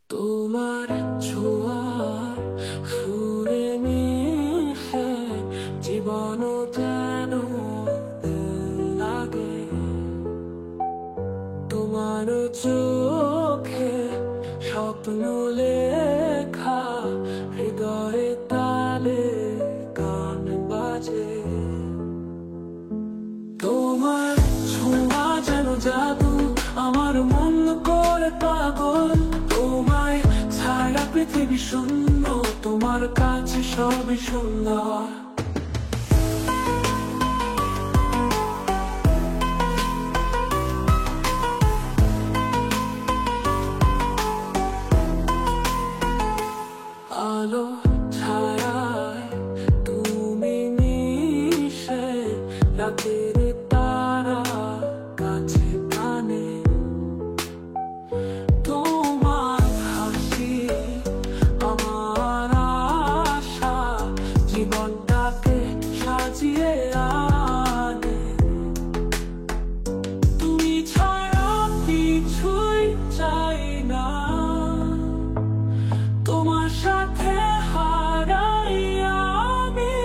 তোমার ছোঁয়া সুরে মিশে জীবন যেন লাগে। তোমার চোখে স্বপ্ন লেখা, হৃদয়ে তালে গান বাজে। তোমার ছোঁয়া যেন জাদু, আমার মন করে পাগল। তোমায় ছাড়া পৃথিবী শূন্য, তোমার কাছে সবই সুন্দর। আলো ছায়ায় তুমি মিশে, রাতের তারা কাছে টানে। তোমার হাসি আমার আশা, জীবনটাকে সাজিয়ে আনে। তুমি ছাড়া কিছুই চাই না, তোমার সাথে হারাই আমি।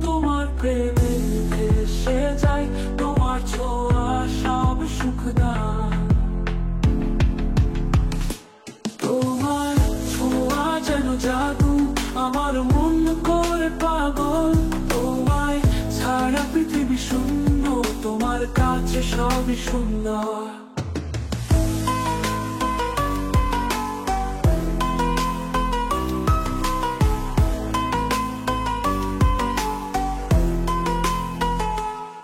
তোমার প্রেমে ভেসে যাই, তোমার ছোঁয়া সব সুখ দান। তোমার ছোঁয়া যেন জাদু, আমার মন করে পাগল। তোমায় ছাড়া পৃথিবী শূন্য, তোমার কাছে সবই সুন্দর।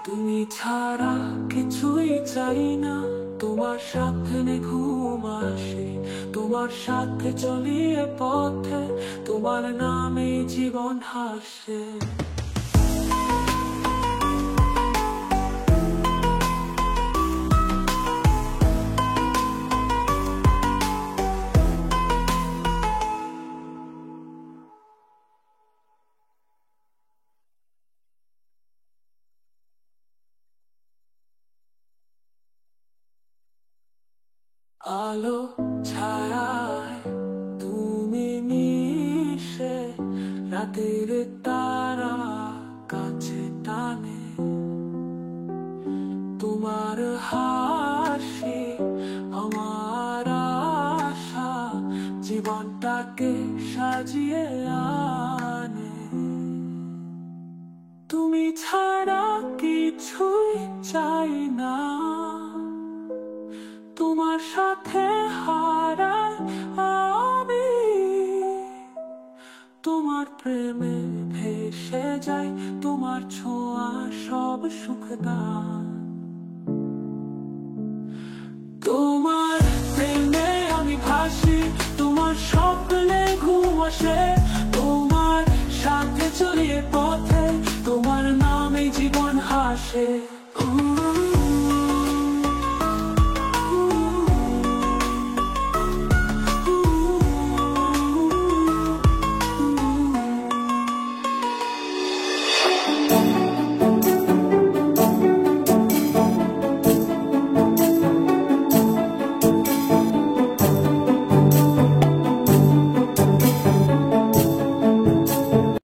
তুমি ছাড়া কিছুই চাই না, তোমার সাথে ঘুম আসে। তোমার সাথে চলিয়ে পথে, তোমার নামে জীবন হাসে। আলো ছায়ায় তুমি মিশে, রাতের তারা কাছে টানে। তোমার হাসি আমার আশা, জীবনটাকে সাজিয়ে আনে। তুমি ছাড়া কিছুই চাই না, তোমার সাথে হারাই আমি। তোমার প্রেমে ভেসে যাই, তোমার ছোঁয়া সব সুখ দান। তোমার প্রেমে আমি ভাসি, তোমার স্বপ্নে ঘুম আসে। তোমার সাথে চলিয়ে পথে, তোমার নামে জীবন হাসে।